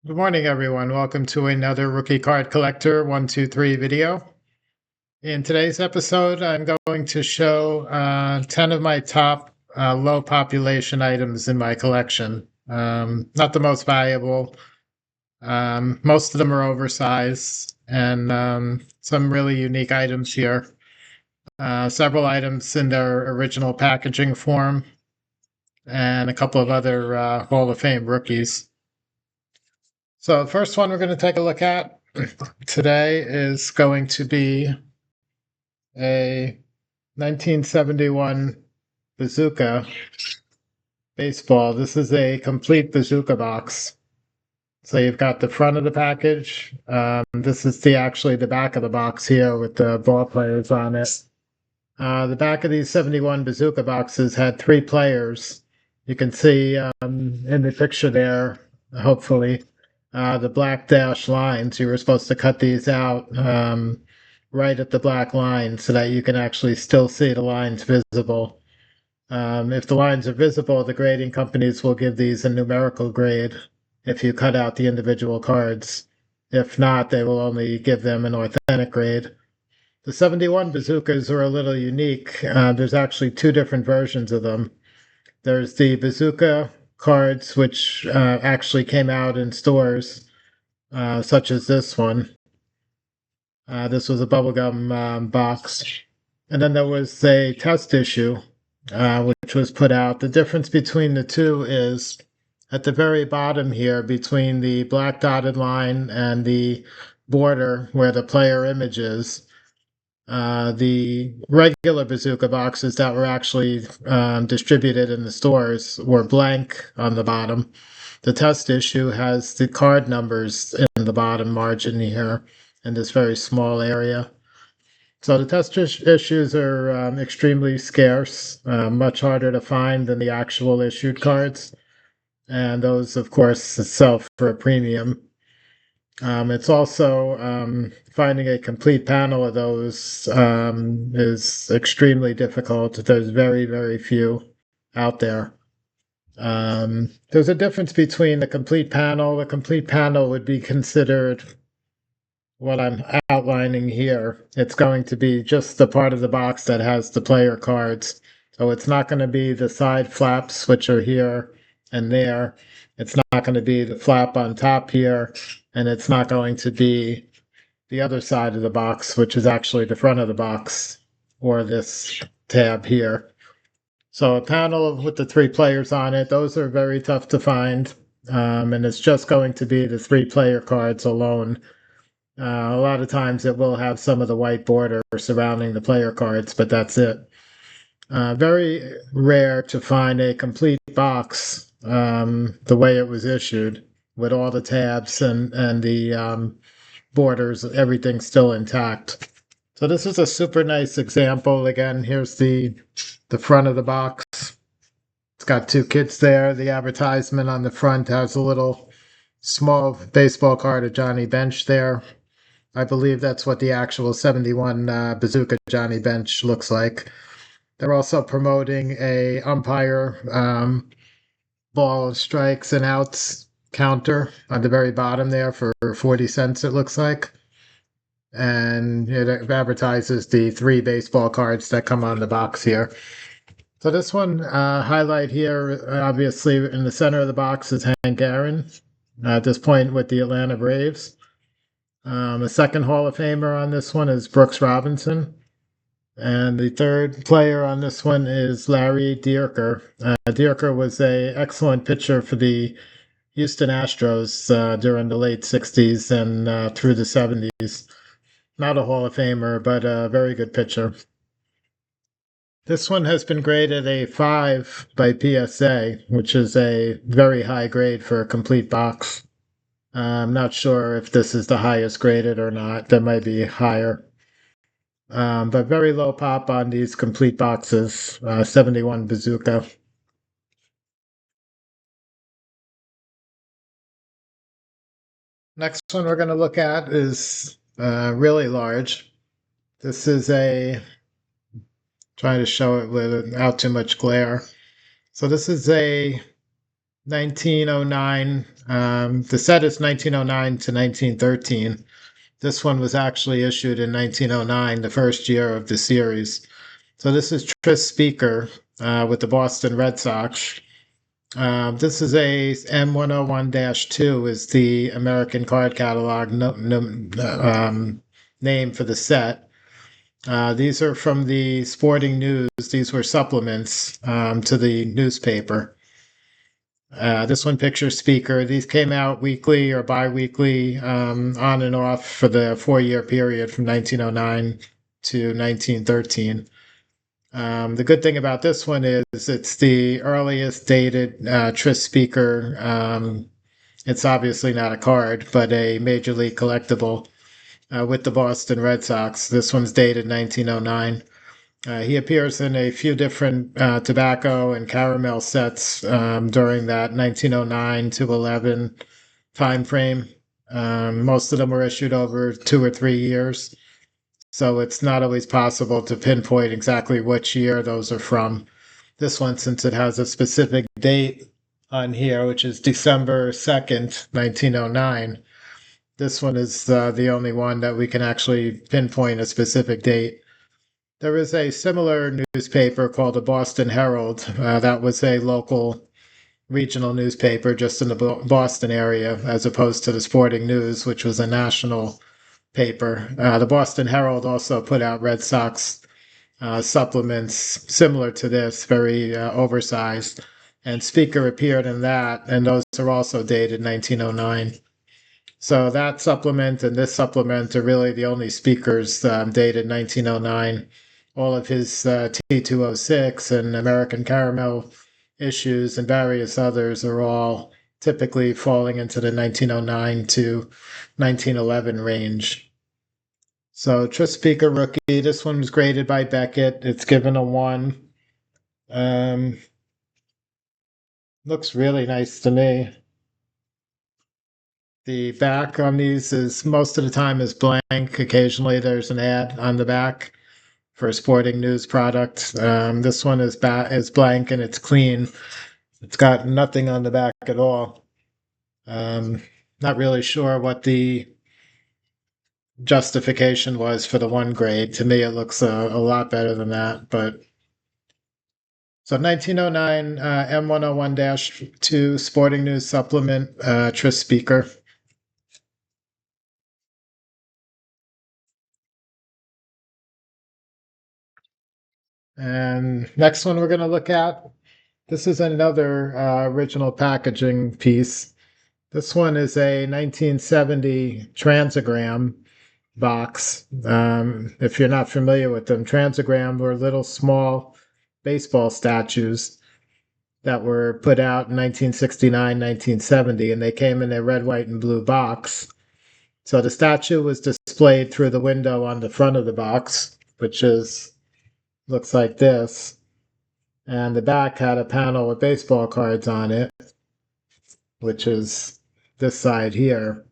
Good morning, everyone. Welcome to another Rookie Card Collector 123 video. In today's episode, I'm going to show 10 of my top low population items in my collection. Not the most valuable. Most of them are oversized, and some really unique items here. Several items in their original packaging form, and a couple of other Hall of Fame rookies. So the first one we're going to take a look at today is going to be a 1971 Bazooka baseball. This is a complete Bazooka box. So you've got the front of the package. This is actually the back of the box here with the ball players on it. The back of these 71 Bazooka boxes had 3 players. You can see in the picture there, hopefully, the black dash lines. You were supposed to cut these out right at the black line so that you can actually still see the lines visible. If the lines are visible, the grading companies will give these a numerical grade if you cut out the individual cards. If not, they will only give them an authentic grade. The 71 bazookas are a little unique. There's actually 2 different versions of them. There's the bazooka cards, which actually came out in stores, such as this one. This was a bubblegum box. And then there was a test issue, which was put out. The difference between the two is at the very bottom here, between the black dotted line and the border where the player image is, the regular bazooka boxes that were actually distributed in the stores were blank on the bottom. The test issue has the card numbers in the bottom margin here in this very small area. So the test issues are extremely scarce, much harder to find than the actual issued cards. And those, of course, sell for a premium. It's also finding a complete panel of those is extremely difficult. There's very, very few out there. There's a difference between the complete panel. The complete panel would be considered what I'm outlining here. It's going to be just the part of the box that has the player cards. So it's not going to be the side flaps, which are here and there. It's not going to be the flap on top here, and it's not going to be the other side of the box, which is actually the front of the box, or this tab here. So a panel with the 3 players on it, those are very tough to find, and it's just going to be the 3-player cards alone. A lot of times it will have some of the white border surrounding the player cards, but that's it. Very rare to find a complete box the way it was issued, with all the tabs and the borders, everything still intact. So this is a super nice example. Again, here's the front of the box. It's got 2 kids there. The advertisement on the front has a little small baseball card of Johnny Bench there. I believe that's what the actual 71 Bazooka Johnny Bench looks like. They're also promoting a umpire ball strikes and outs counter on the very bottom there for 40 cents, it looks like. And it advertises the 3 baseball cards that come on the box here. So this one highlight here, obviously in the center of the box is Hank Aaron, at this point with the Atlanta Braves. A second Hall of Famer on this one is Brooks Robinson. And the 3rd player on this one is Larry Dierker. Dierker was an excellent pitcher for the Houston Astros during the late 60s and through the 70s. Not a Hall of Famer, but a very good pitcher. This one has been graded a 5 by PSA, which is a very high grade for a complete box. I'm not sure if this is the highest graded or not. There might be higher. But very low pop on these complete boxes, 71 Bazooka. Next one we're going to look at is really large. This is trying to show it without too much glare. So this is a 1909. The set is 1909 to 1913. This one was actually issued in 1909, the first year of the series. So this is Tris Speaker with the Boston Red Sox. This is a M101-2 is the American card catalog name for the set. These are from the Sporting News. These were supplements to the newspaper. This one pictures Speaker. These came out weekly or bi-weekly, on and off for the 4-year period from 1909 to 1913. The good thing about this one is it's the earliest dated Tris Speaker. It's obviously not a card, but a Major League collectible with the Boston Red Sox. This one's dated 1909. He appears in a few different tobacco and caramel sets during that 1909 to 11 time frame. Most of them were issued over 2 or 3 years, so it's not always possible to pinpoint exactly which year those are from. This one, since it has a specific date on here, which is December 2nd, 1909, this one is the only one that we can actually pinpoint a specific date. There is a similar newspaper called the Boston Herald. That was a local regional newspaper just in the Boston area, as opposed to the Sporting News, which was a national paper. The Boston Herald also put out Red Sox supplements similar to this, very oversized. And Speaker appeared in that, and those are also dated 1909. So that supplement and this supplement are really the only Speakers dated 1909. All of his T206 and American Caramel issues and various others are all typically falling into the 1909 to 1911 range. So Tris Speaker rookie, this one was graded by Beckett. It's given a 1. Um, Looks really nice to me. The back on these is most of the time is blank. Occasionally there's an ad on the back for a Sporting News product. This one is blank and it's clean. It's got nothing on the back at all. Not really sure what the justification was for the 1 grade. To me, it looks a lot better than that. But so 1909 M101-2 Sporting News supplement, Tris Speaker. And next one we're going to look at, this is another original packaging piece. This one is a 1970 transagram box. If you're not familiar with them, transagram were little small baseball statues that were put out in 1969, 1970, and they came in a red, white, and blue box. So the statue was displayed through the window on the front of the box, which looks like this. And the back had a panel with baseball cards on it, which is this side here.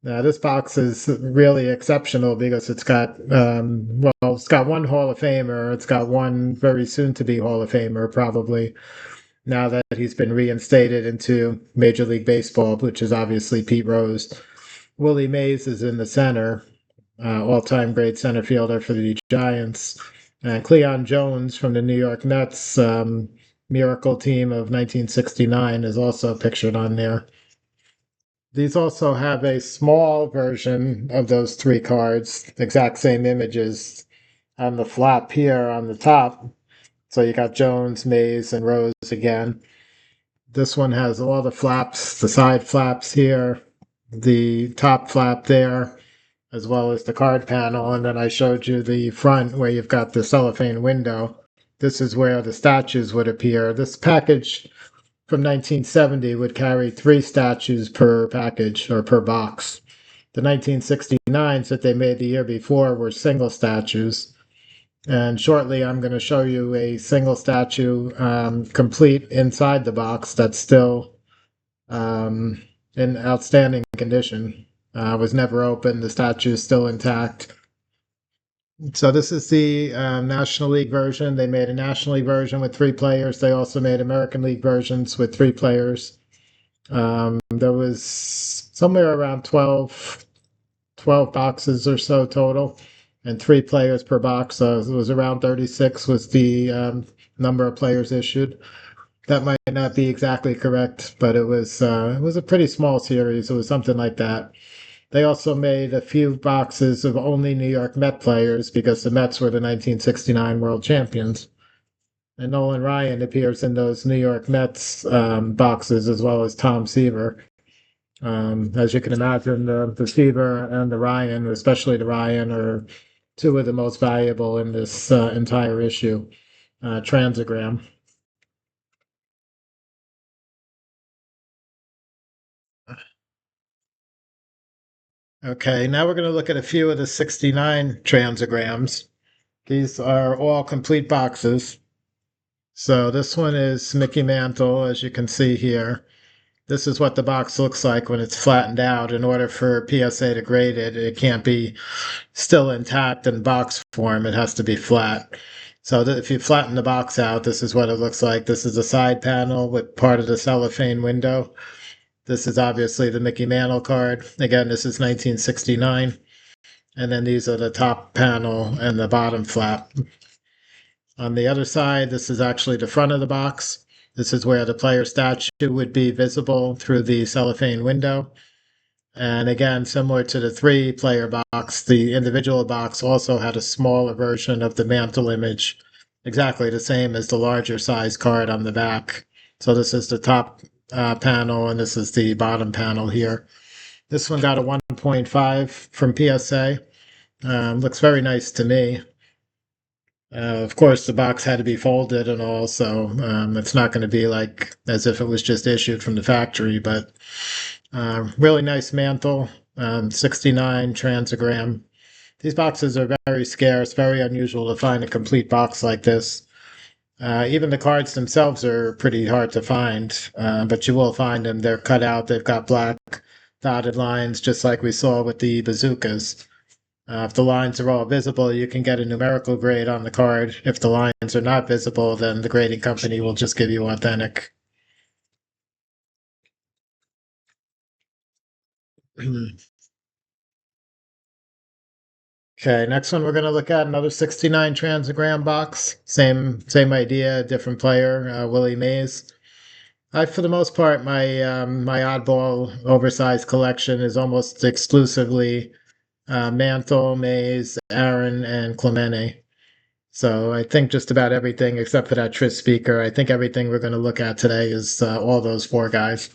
Now, this box is really exceptional because it's got, it's got 1 Hall of Famer. It's got 1 very soon to be Hall of Famer, probably, now that he's been reinstated into Major League Baseball, which is obviously Pete Rose. Willie Mays is in the center, all-time great center fielder for the Giants. And Cleon Jones from the New York Nets miracle team of 1969 is also pictured on there. These also have a small version of those 3 cards, exact same images on the flap here on the top. So you got Jones, Mays, and Rose again. This one has all the flaps, the side flaps here, the top flap there, as well as the card panel. And then I showed you the front where you've got the cellophane window. This is where the statues would appear. This package from 1970 would carry 3 statues per package or per box. The 1969s that they made the year before were single statues. And shortly I'm going to show you a single statue complete inside the box that's still in outstanding condition. Was never opened. The statue is still intact. So this is the National League version. They made a National League version with 3 players. They also made American League versions with 3 players. There was somewhere around 12 boxes or so total, and 3 players per box. So it was around 36 was the number of players issued. That might not be exactly correct, but it was a pretty small series. It was something like that. They also made a few boxes of only New York Met players because the Mets were the 1969 World Champions. And Nolan Ryan appears in those New York Mets boxes as well as Tom Seaver. As you can imagine, the Seaver and the Ryan, especially the Ryan, are 2 of the most valuable in this entire issue. Transagram. Okay, now we're going to look at a few of the 69 transagrams. These are all complete boxes. So this one is Mickey Mantle, as you can see here. This is what the box looks like when it's flattened out. In order for PSA to grade it, it can't be still intact in box form. It has to be flat. So if you flatten the box out, this is what it looks like. This is a side panel with part of the cellophane window. This is obviously the Mickey Mantle card. Again, this is 1969. And then these are the top panel and the bottom flap. On the other side, this is actually the front of the box. This is where the player statue would be visible through the cellophane window. And again, similar to the 3 player box, the individual box also had a smaller version of the mantle image, exactly the same as the larger size card on the back. So this is the top panel, and this is the bottom panel here. This one got a 1.5 from PSA. Looks very nice to me. Of course, the box had to be folded and all, so it's not going to be like as if it was just issued from the factory, but really nice mantle, 69 transagram. These boxes are very scarce, very unusual to find a complete box like this. Even the cards themselves are pretty hard to find, but you will find them. They're cut out, they've got black dotted lines, just like we saw with the bazookas. If the lines are all visible, you can get a numerical grade on the card. If the lines are not visible, then the grading company will just give you authentic. Okay, next one we're going to look at another 69 transagram box. Same idea, different player, Willie Mays. For the most part, my oddball oversized collection is almost exclusively Mantle, Mays, Aaron, and Clemente. So I think just about everything except for that Tris speaker. I think everything we're going to look at today is all those 4 guys.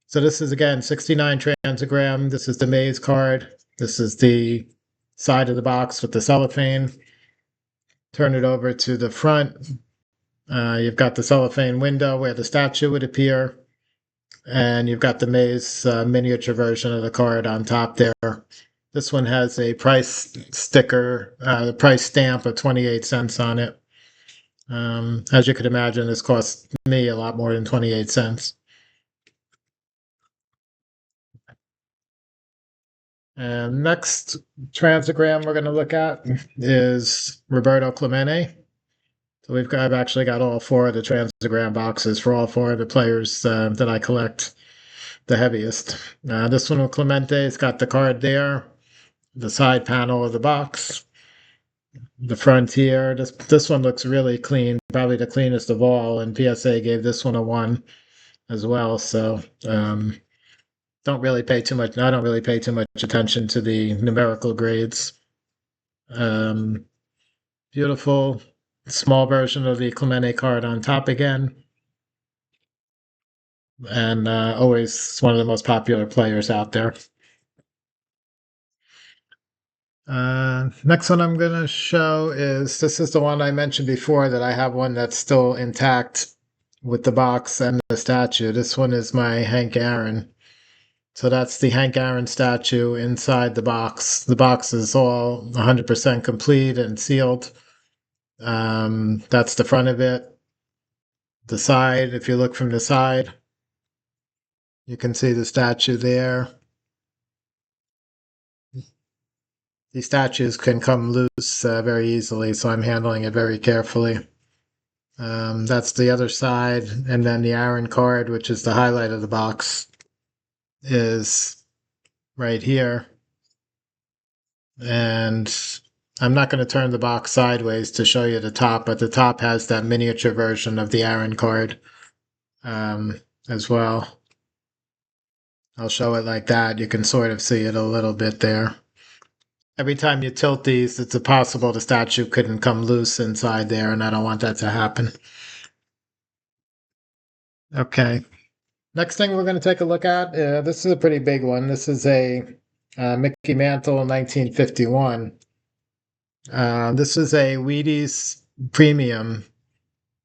So this is again 69 transagram. This is the Maze card. This is the side of the box with the cellophane. Turn it over to the front. You've got the cellophane window where the statue would appear. And you've got the Maze miniature version of the card on top there. This one has a price sticker, the price stamp of 28 cents on it. As you could imagine, this cost me a lot more than 28 cents. And next transagram we're going to look at is Roberto Clemente. So I've actually got all 4 of the transagram boxes for all 4 of the players that I collect the heaviest. This one with Clemente, it's got the card there, the side panel of the box, the front here. This one looks really clean, probably the cleanest of all, and PSA gave this one a 1 as well. So don't really pay too much. I don't really pay too much attention to the numerical grades. Um, Beautiful small version of the Clemente card on top again, and always one of the most popular players out there. Next one I'm going to show is this is the one I mentioned before that I have one that's still intact with the box and the statue. This one is my Hank Aaron. So that's the Hank Aaron statue inside the box. The box is all 100% complete and sealed. That's the front of it. The side, if you look from the side, you can see the statue there. these statues can come loose very easily, so I'm handling it very carefully. That's the other side, and then the Aaron card, which is the highlight of the box, is right here. And I'm not going to turn the box sideways to show you the top, but the top has that miniature version of the Aaron card as well. I'll show it like that. You can sort of see it a little bit there. Every time you tilt these, it's possible the statue couldn't come loose inside there, and I don't want that to happen. Okay. Next thing we're going to take a look at, this is a pretty big one. This is a Mickey Mantle 1951. This is a Wheaties Premium.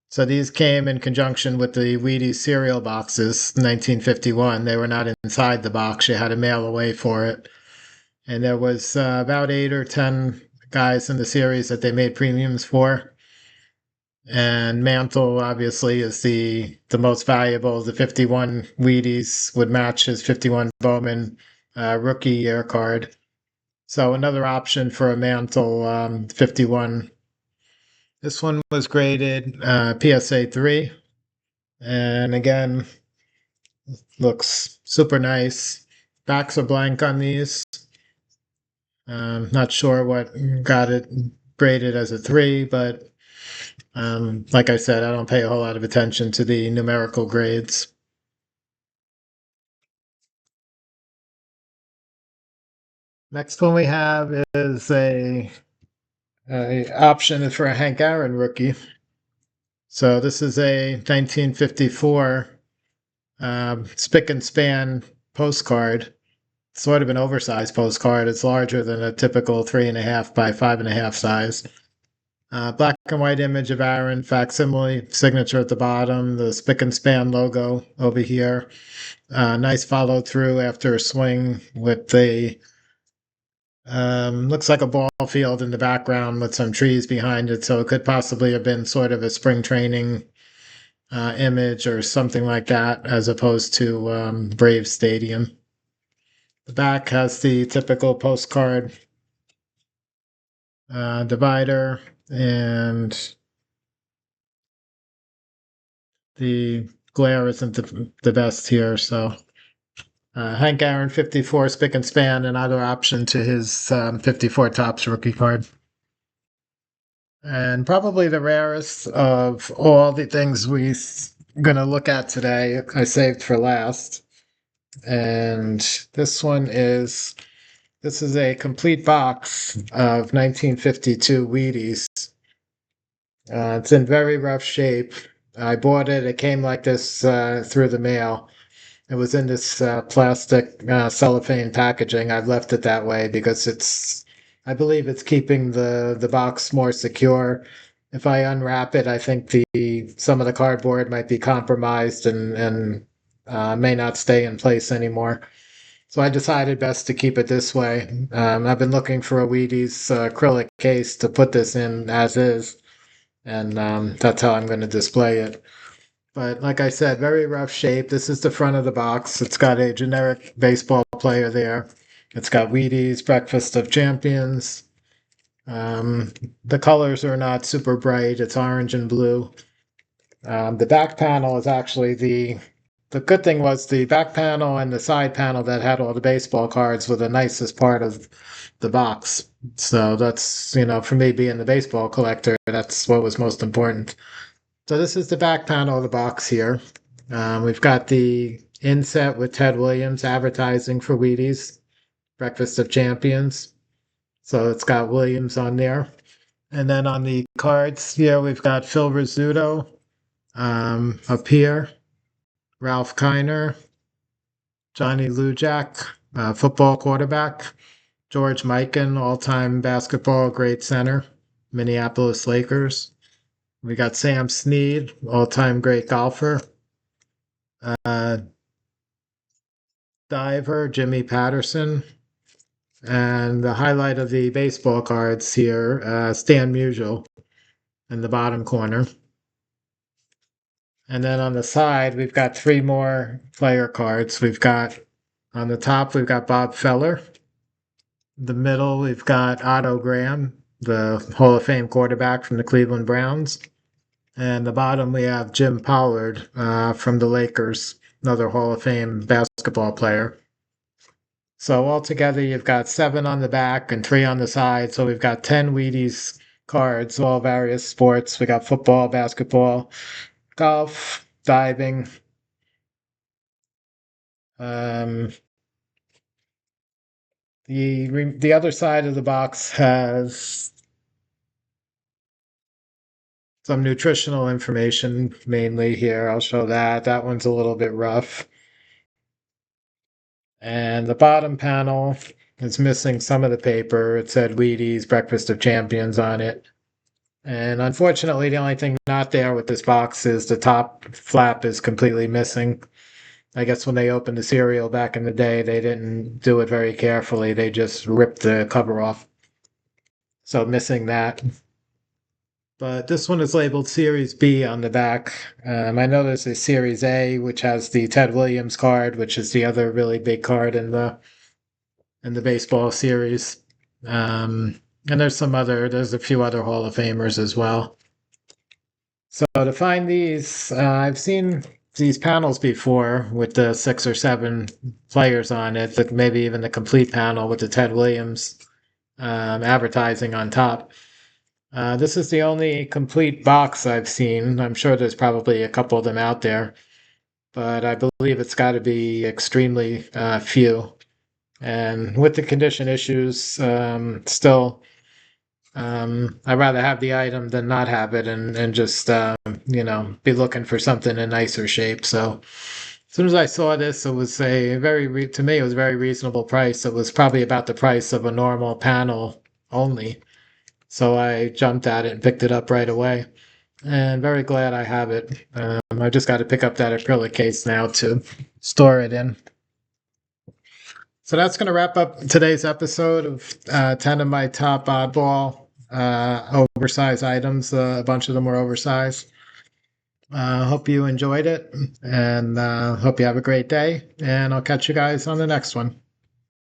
So these came in conjunction with the Wheaties cereal boxes, 1951. They were not inside the box. You had to mail away for it. And there was about 8 or 10 guys in the series that they made premiums for. And Mantle obviously is the most valuable. The 51 Wheaties would match his 51 Bowman rookie year card. So another option for a Mantle 51. This one was graded PSA 3. And again, looks super nice. Backs are blank on these. Not sure what got it graded as a 3, but like I said, I don't pay a whole lot of attention to the numerical grades. Next one we have is a option for a Hank Aaron rookie. So this is a 1954 spick and span postcard. Sort of an oversized postcard. It's larger than a typical 3.5 by 5.5 size. Black and white image of Aaron, facsimile, signature at the bottom, the spick and span logo over here. Nice follow through after a swing with the looks like a ball field in the background with some trees behind it, so it could possibly have been sort of a spring training image or something like that, as opposed to Braves Stadium. The back has the typical postcard divider, and the glare isn't the best here, so Hank Aaron 54 spick and span, another option to his 54 Topps rookie card. And probably the rarest of all the things we're going to look at today, I saved for last. And this is a complete box of 1952 Wheaties. It's in very rough shape. I bought it. It came like this through the mail. It was in this plastic cellophane packaging. I've left it that way because I believe it's keeping the box more secure. If I unwrap it, I think some of the cardboard might be compromised and may not stay in place anymore. So I decided best to keep it this way. I've been looking for a Wheaties acrylic case to put this in as is, and that's how I'm going to display it. But like I said, very rough shape. This is the front of the box. It's got a generic baseball player there. It's got Wheaties, Breakfast of Champions. The colors are not super bright. It's orange and blue. The back panel is actually the good thing was the back panel and the side panel that had all the baseball cards were the nicest part of the box. So that's, for me being the baseball collector, that's what was most important. So this is the back panel of the box here. We've got the inset with Ted Williams advertising for Wheaties, Breakfast of Champions. So it's got Williams on there. And then on the cards here, we've got Phil Rizzuto up here, Ralph Kiner, Johnny Lujack, football quarterback, George Mikan, all-time basketball great center, Minneapolis Lakers. We got Sam Snead, all-time great golfer. Diver, Jimmy Patterson. And the highlight of the baseball cards here, Stan Musial in the bottom corner. And then on the side, we've got 3 more player cards. On the top, we've got Bob Feller. The middle, we've got Otto Graham, the Hall of Fame quarterback from the Cleveland Browns. And the bottom, we have Jim Pollard from the Lakers, another Hall of Fame basketball player. So altogether, you've got 7 on the back and 3 on the side. So we've got 10 Wheaties cards, all various sports. We got football, basketball, golf, diving. Um, the other side of the box has some nutritional information mainly here. I'll show that. That one's a little bit rough. And the bottom panel is missing some of the paper. It said Wheaties Breakfast of Champions on it. And unfortunately, the only thing not there with this box is the top flap is completely missing. I guess when they opened the cereal back in the day, they didn't do it very carefully. They just ripped the cover off. So missing that. But this one is labeled Series B on the back. I know there's a Series A, which has the Ted Williams card, which is the other really big card in the baseball series. And there's a few other Hall of Famers as well. So to find these, I've seen these panels before with the 6 or 7 players on it, that maybe even the complete panel with the Ted Williams advertising on top. This is the only complete box I've seen. I'm sure there's probably a couple of them out there, but I believe it's got to be extremely few. And with the condition issues, still, I'd rather have the item than not have it and just, be looking for something in nicer shape. So as soon as I saw this, it was to me, it was a very reasonable price. It was probably about the price of a normal panel only. So I jumped at it and picked it up right away. And very glad I have it. I just got to pick up that acrylic case now to store it in. So that's going to wrap up today's episode of 10 of my top oddball oversized items. A bunch of them were oversized. Hope you enjoyed it and hope you have a great day. And I'll catch you guys on the next one.